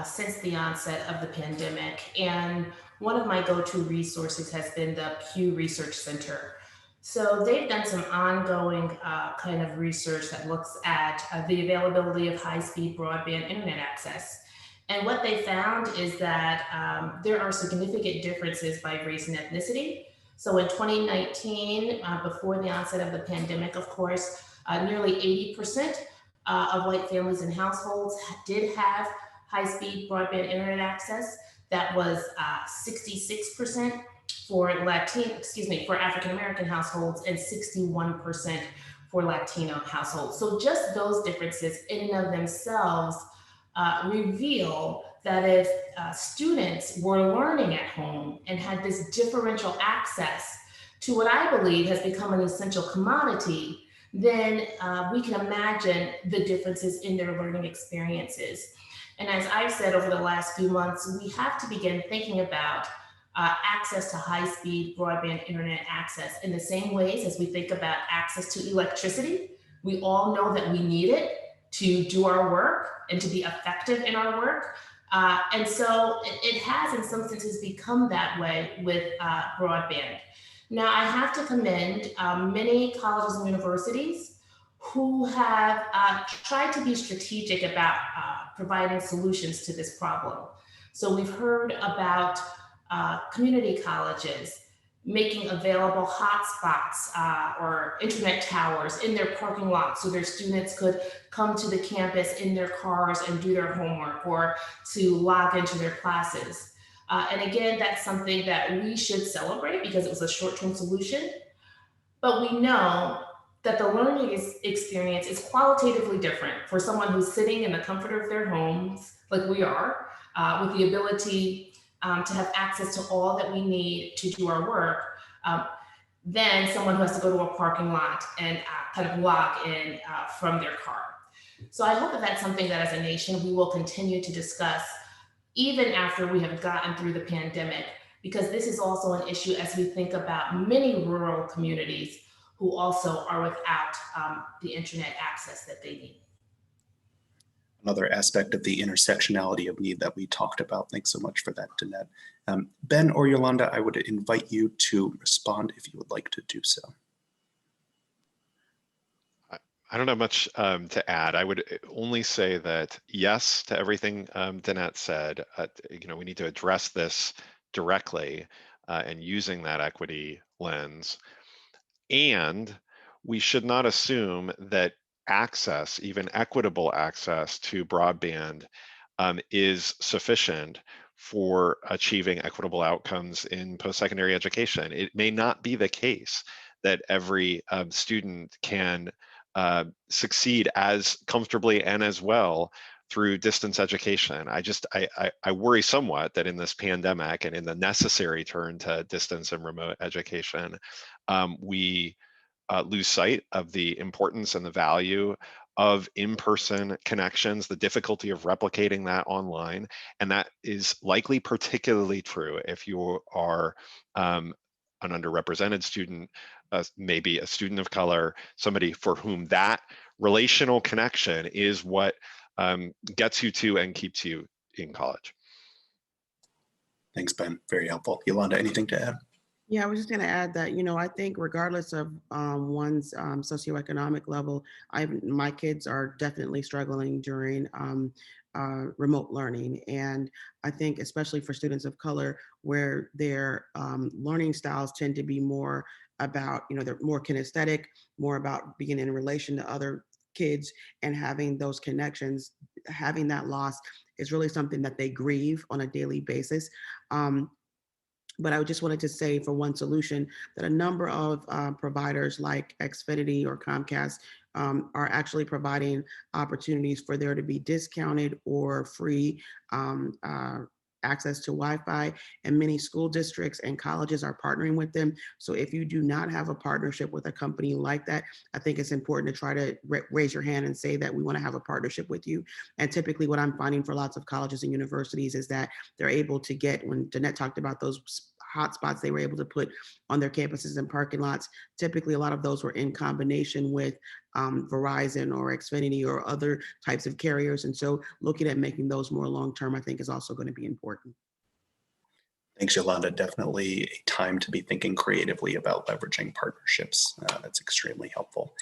since the onset of the pandemic. And one of my go-to resources has been the Pew Research Center. So they've done some ongoing kind of research that looks at the availability of high-speed broadband internet access. And what they found is that there are significant differences by race and ethnicity. So in 2019, before the onset of the pandemic, of course, nearly 80% of white families and households did have high-speed broadband internet access. That was 66% for African American households and 61% for Latino households. So just those differences in and of themselves reveal that if students were learning at home and had this differential access to what I believe has become an essential commodity, then we can imagine the differences in their learning experiences. And as I've said over the last few months, we have to begin thinking about access to high-speed broadband internet access in the same ways as we think about access to electricity. We all know that we need it to do our work and to be effective in our work. And so it has in some senses become that way with broadband. Now I have to commend many colleges and universities who have tried to be strategic about providing solutions to this problem. So we've heard about community colleges making available hotspots or internet towers in their parking lots so their students could come to the campus in their cars and do their homework or to log into their classes. And again, that's something that we should celebrate because it was a short-term solution. But we know that the learning experience is qualitatively different for someone who's sitting in the comfort of their homes, like we are, with the ability to have access to all that we need to do our work, than someone who has to go to a parking lot and kind of log in from their car. So I hope that that's something that as a nation we will continue to discuss even after we have gotten through the pandemic, because this is also an issue as we think about many rural communities who also are without the internet access that they need. Another aspect of the intersectionality of need that we talked about. Thanks so much for that, Danette. Ben or Yolanda, I would invite you to respond if you would like to do so. I don't have much to add. I would only say that yes to everything Danette said. We need to address this directly and using that equity lens. And we should not assume that access, even equitable access to broadband, is sufficient for achieving equitable outcomes in post-secondary education. It may not be the case that every student can succeed as comfortably and as well through distance education. I worry somewhat that in this pandemic and in the necessary turn to distance and remote education, we lose sight of the importance and the value of in-person connections, the difficulty of replicating that online. And that is likely particularly true if you are an underrepresented student, maybe a student of color, somebody for whom that relational connection is what gets you to and keeps you in college. Thanks, Ben. Very helpful. Yolanda, anything to add? Yeah, I was just going to add that, I think regardless of one's socioeconomic level, my kids are definitely struggling during remote learning. And I think especially for students of color, where their learning styles tend to be more about, they're more kinesthetic, more about being in relation to other kids and having those connections, having that loss is really something that they grieve on a daily basis. But I just wanted to say for one solution that a number of providers like Xfinity or Comcast are actually providing opportunities for there to be discounted or free access to Wi-Fi, and many school districts and colleges are partnering with them. So if you do not have a partnership with a company like that, I think it's important to try to raise your hand and say that we want to have a partnership with you. And typically what I'm finding for lots of colleges and universities is that they're able to get, when Danette talked about those hotspots they were able to put on their campuses and parking lots, typically a lot of those were in combination with Verizon or Xfinity or other types of carriers. And so looking at making those more long-term, I think is also going to be important. Thanks, Yolanda. Definitely a time to be thinking creatively about leveraging partnerships. That's extremely helpful.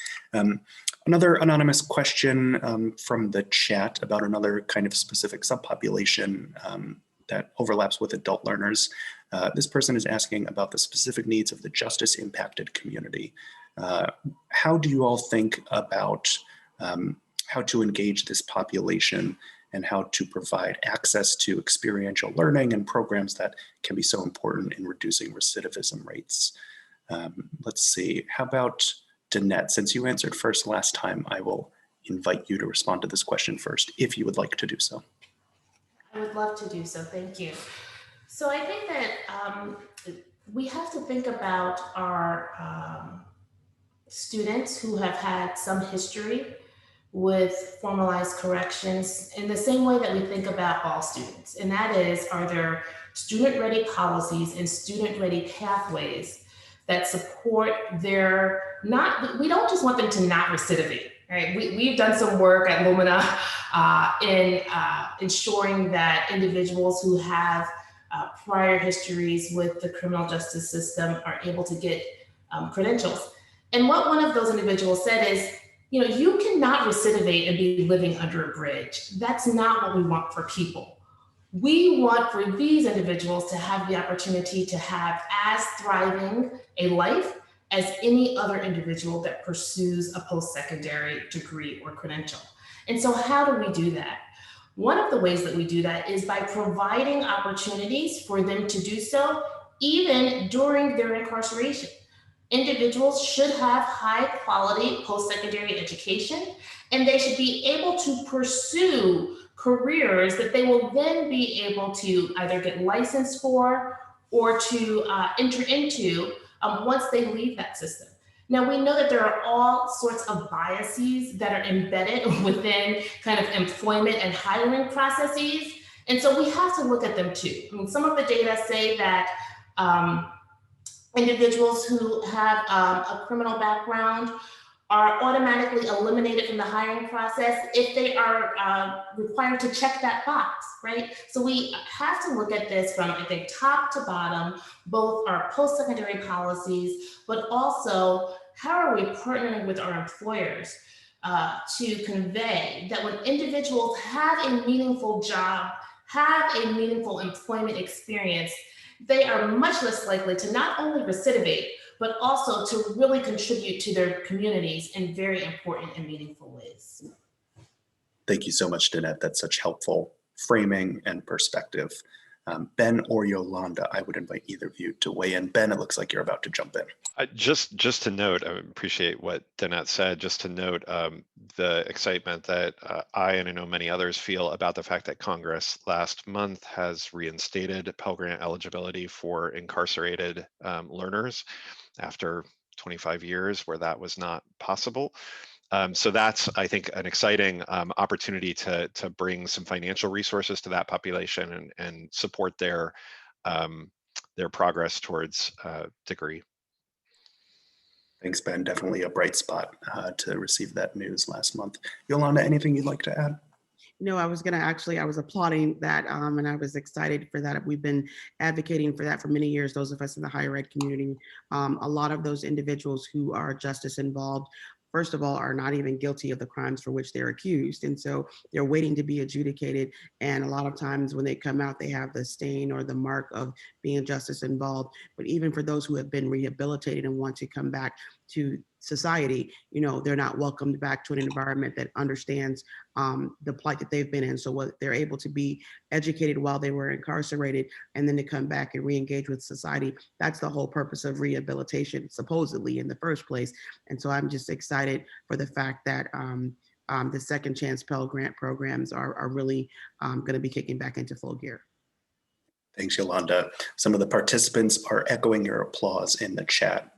Another anonymous question from the chat about another kind of specific subpopulation that overlaps with adult learners. This person is asking about the specific needs of the justice impacted community. How do you all think about how to engage this population and how to provide access to experiential learning and programs that can be so important in reducing recidivism rates? Let's see, how about Danette? Since you answered first last time, I will invite you to respond to this question first, if you would like to do so. I would love to do so, thank you. So I think that we have to think about our students who have had some history with formalized corrections in the same way that we think about all students. And that is, are there student-ready policies and student-ready pathways that support their we don't just want them to not recidivate, right? We've done some work at Lumina in ensuring that individuals who have prior histories with the criminal justice system are able to get credentials. And what one of those individuals said is, you know, you cannot recidivate and be living under a bridge. That's not what we want for people. We want for these individuals to have the opportunity to have as thriving a life as any other individual that pursues a post-secondary degree or credential. And so how do we do that? One of the ways that we do that is by providing opportunities for them to do so even during their incarceration. Individuals should have high quality post-secondary education, and they should be able to pursue careers that they will then be able to either get licensed for or to enter into once they leave that system. Now, we know that there are all sorts of biases that are embedded within kind of employment and hiring processes. And so we have to look at them too. I mean, some of the data say that individuals who have a criminal background are automatically eliminated from the hiring process if they are required to check that box, right? So we have to look at this from, I think, top to bottom, both our post-secondary policies, but also how are we partnering with our employers to convey that when individuals have a meaningful job, have a meaningful employment experience, they are much less likely to not only recidivate, but also to really contribute to their communities in very important and meaningful ways. Thank you so much, Danette. That's such helpful framing and perspective. Ben or Yolanda, I would invite either of you to weigh in. Ben, it looks like you're about to jump in. Just to note, I appreciate what Danette said, just to note the excitement that I and I know many others feel about the fact that Congress last month has reinstated Pell Grant eligibility for incarcerated learners after 25 years where that was not possible. So that's, I think, an exciting opportunity to bring some financial resources to that population and support their progress towards degree. Thanks, Ben. Definitely a bright spot to receive that news last month. Yolanda, anything you'd like to add? No, I was applauding that and I was excited for that. We've been advocating for that for many years, those of us in the higher ed community. A lot of those individuals who are justice involved, first of all, are not even guilty of the crimes for which they're accused. And so they're waiting to be adjudicated. And a lot of times when they come out, they have the stain or the mark of being justice involved. But even for those who have been rehabilitated and want to come back to society, you know, they're not welcomed back to an environment that understands the plight that they've been in. So what they're able to be educated while they were incarcerated and then to come back and re-engage with society. That's the whole purpose of rehabilitation, supposedly in the first place. And so I'm just excited for the fact that the Second Chance Pell Grant programs are really going to be kicking back into full gear. Thanks, Yolanda. Some of the participants are echoing your applause in the chat.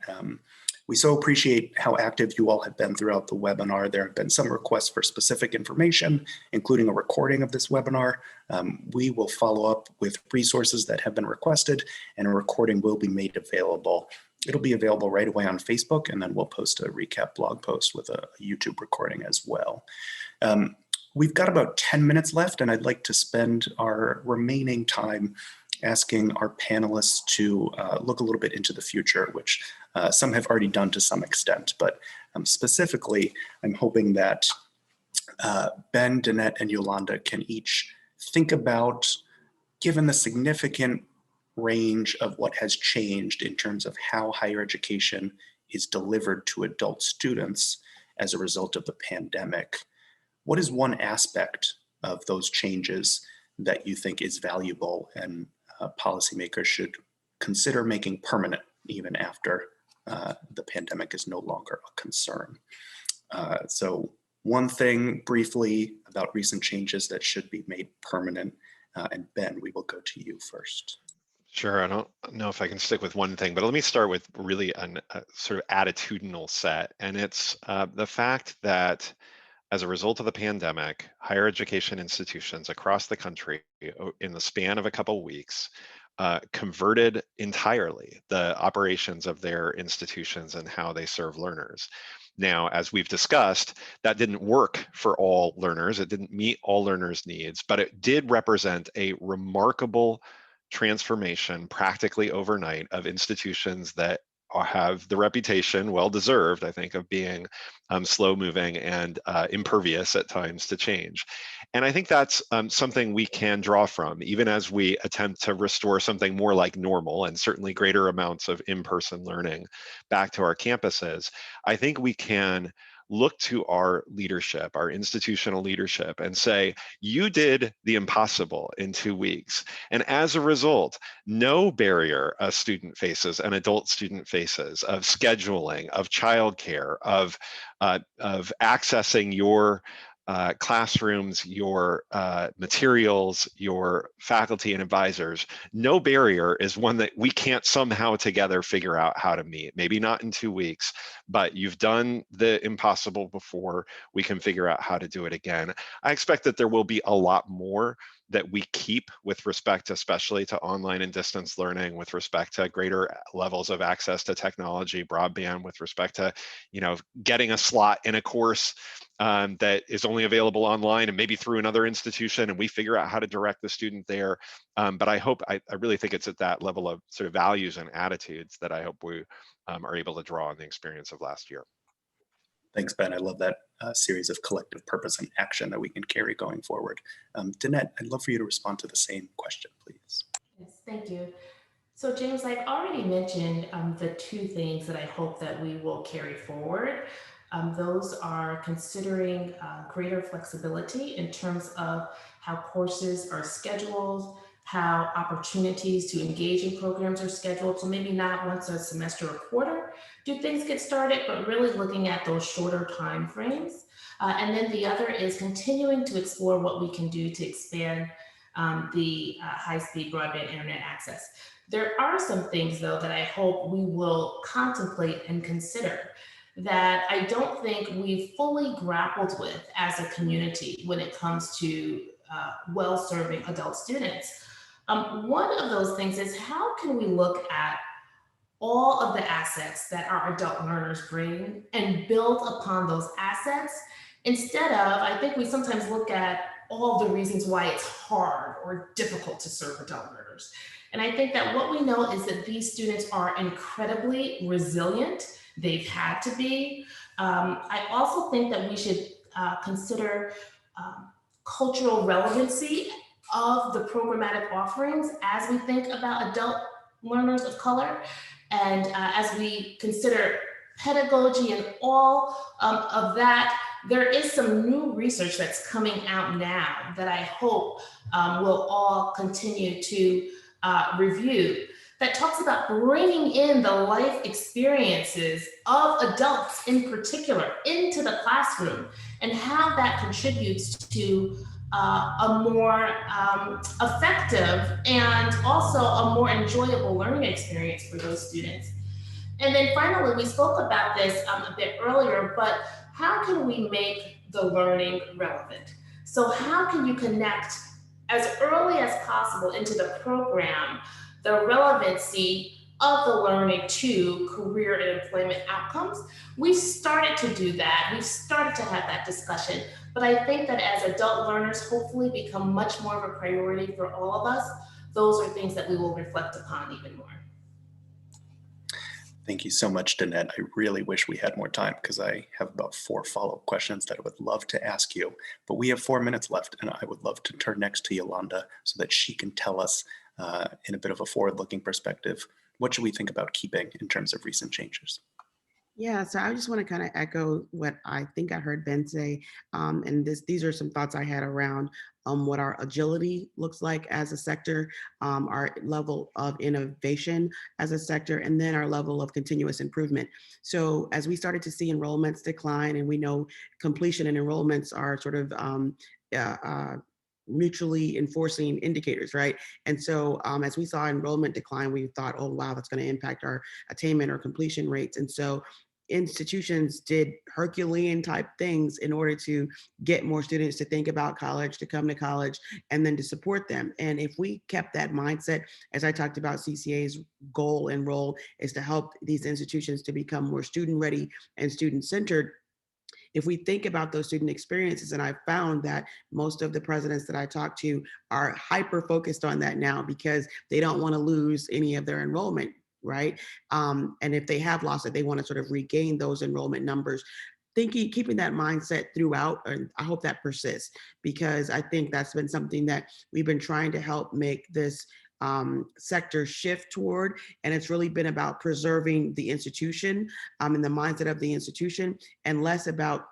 We so appreciate how active you all have been throughout the webinar. There have been some requests for specific information, including a recording of this webinar. We will follow up with resources that have been requested, and a recording will be made available. It'll be available right away on Facebook, and then we'll post a recap blog post with a YouTube recording as well. We've got about 10 minutes left, and I'd like to spend our remaining time asking our panelists to look a little bit into the future, which some have already done to some extent. But Specifically, I'm hoping that Ben, Danette, and Yolanda can each think about, given the significant range of what has changed in terms of how higher education is delivered to adult students as a result of the pandemic, what is one aspect of those changes that you think is valuable and policymakers should consider making permanent even after the pandemic is no longer a concern? So one thing briefly about recent changes that should be made permanent, and Ben, we will go to you first. Sure, I don't know if I can stick with one thing, but let me start with really a sort of attitudinal set. And it's the fact that as a result of the pandemic, higher education institutions across the country in the span of a couple of weeks converted entirely the operations of their institutions and how they serve learners. Now, as we've discussed, that didn't work for all learners. It didn't meet all learners' needs, but it did represent a remarkable transformation practically overnight of institutions that have the reputation, well deserved, I think, of being slow moving and impervious at times to change. And I think that's something we can draw from, even as we attempt to restore something more like normal and certainly greater amounts of in-person learning back to our campuses. I think we can look to our leadership, our institutional leadership, and say, you did the impossible in 2 weeks. And as a result, no barrier a student faces, an adult student faces, of scheduling, of childcare, of accessing your classrooms, your materials, your faculty and advisors. No barrier is one that we can't somehow together figure out how to meet. Maybe not in 2 weeks, but you've done the impossible before. We can figure out how to do it again. I expect that there will be a lot more that we keep with respect especially to online and distance learning, with respect to greater levels of access to technology, broadband, with respect to, getting a slot in a course that is only available online and maybe through another institution, and we figure out how to direct the student there. But I really think it's at that level of sort of values and attitudes that I hope we are able to draw on the experience of last year. Thanks, Ben. I love that series of collective purpose and action that we can carry going forward. Danette, I'd love for you to respond to the same question, please. Yes, thank you. So James, I've already mentioned the two things that I hope that we will carry forward. Those are considering greater flexibility in terms of how courses are scheduled, how opportunities to engage in programs are scheduled. So maybe not once a semester or quarter do things get started, but really looking at those shorter time frames. And then the other is continuing to explore what we can do to expand the high-speed broadband internet access. There are some things, though, that I hope we will contemplate and consider that I don't think we've fully grappled with as a community when it comes to well-serving adult students. One of those things is, how can we look at all of the assets that our adult learners bring and build upon those assets, instead of, I think we sometimes look at all the reasons why it's hard or difficult to serve adult learners. And I think that what we know is that these students are incredibly resilient. They've had to be. I also think that we should consider cultural relevancy of the programmatic offerings as we think about adult learners of color. And as we consider pedagogy and all of that, there is some new research that's coming out now that I hope we'll all continue to review, that talks about bringing in the life experiences of adults in particular into the classroom, and how that contributes to a more effective and also a more enjoyable learning experience for those students. And then finally, we spoke about this a bit earlier, but how can we make the learning relevant? So how can you connect as early as possible into the program the relevancy of the learning to career and employment outcomes? We started to do that. We've started to have that discussion. But I think that as adult learners hopefully become much more of a priority for all of us, those are things that we will reflect upon even more. Thank you so much, Danette. I really wish we had more time because I have about 4 follow-up questions that I would love to ask you, but we have 4 minutes left, and I would love to turn next to Yolanda so that she can tell us in a bit of a forward-looking perspective, what should we think about keeping in terms of recent changes? Yeah, so I just want to kind of echo what I think I heard Ben say, and these are some thoughts I had around what our agility looks like as a sector, our level of innovation as a sector, and then our level of continuous improvement. So as we started to see enrollments decline, and we know completion and enrollments are sort of uh, uh, mutually enforcing indicators, right? And so as we saw enrollment decline, we thought, oh, wow, that's going to impact our attainment or completion rates. And so institutions did Herculean type things in order to get more students to think about college, to come to college, and then to support them. And if we kept that mindset, as I talked about, CCA's goal and role is to help these institutions to become more student ready and student centered. If we think about those student experiences, and I found that most of the presidents that I talk to are hyper focused on that now because they don't want to lose any of their enrollment, right? And if they have lost it, they want to sort of regain those enrollment numbers. Keeping that mindset throughout, and I hope that persists, because I think that's been something that we've been trying to help make this sector shift toward. And it's really been about preserving the institution and the mindset of the institution, and less about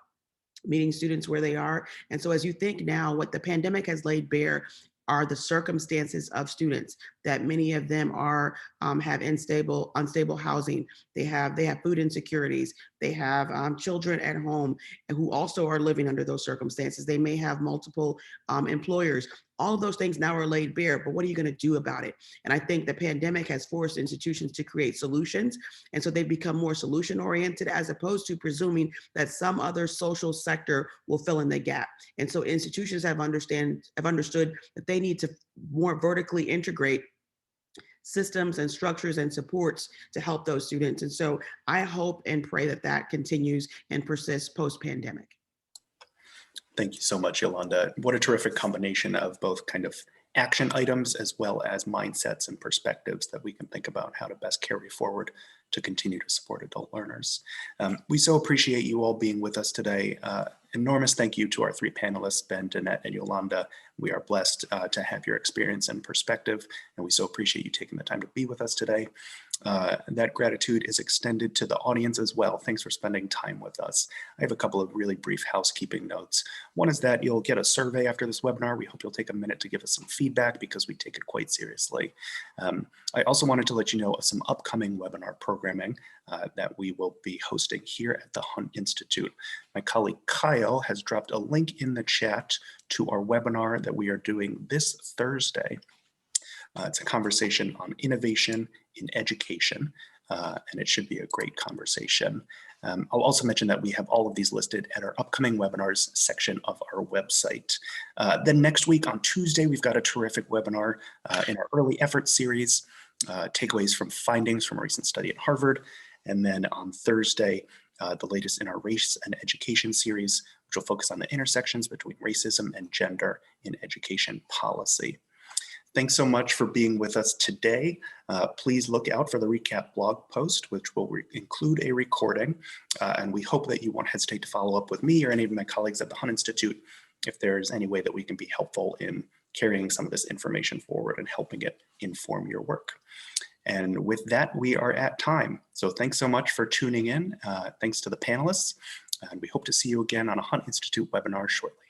meeting students where they are. And so as you think now, what the pandemic has laid bare are the circumstances of students, that many of them are have unstable housing. They have food insecurities. They have children at home who also are living under those circumstances. They may have multiple employers. All of those things now are laid bare, but what are you going to do about it? And I think the pandemic has forced institutions to create solutions. And so they've become more solution oriented, as opposed to presuming that some other social sector will fill in the gap. And so institutions have understood that they need to more vertically integrate systems and structures and supports to help those students. And so I hope and pray that that continues and persists post-pandemic. Thank you so much, Yolanda. What a terrific combination of both kind of action items as well as mindsets and perspectives that we can think about how to best carry forward to continue to support adult learners. We so appreciate you all being with us today. Enormous thank you to our 3 panelists, Ben, Danette, and Yolanda. We are blessed to have your experience and perspective, and we so appreciate you taking the time to be with us today. That gratitude is extended to the audience as well. Thanks for spending time with us. I have a couple of really brief housekeeping notes. One is that you'll get a survey after this webinar. We hope you'll take a minute to give us some feedback because we take it quite seriously. I also wanted to let you know of some upcoming webinar programming that we will be hosting here at the Hunt Institute. My colleague Kyle has dropped a link in the chat to our webinar that we are doing this Thursday. It's a conversation on innovation in education, and it should be a great conversation. I'll also mention that we have all of these listed at our upcoming webinars section of our website. Then next week on Tuesday, we've got a terrific webinar in our early effort series, takeaways from findings from a recent study at Harvard. And then on Thursday, the latest in our race and education series, which will focus on the intersections between racism and gender in education policy. Thanks so much for being with us today. Please look out for the recap blog post, which will include a recording. And we hope that you won't hesitate to follow up with me or any of my colleagues at the Hunt Institute if there's any way that we can be helpful in carrying some of this information forward and helping it inform your work. And with that, we are at time. So thanks so much for tuning in. Thanks to the panelists. And we hope to see you again on a Hunt Institute webinar shortly.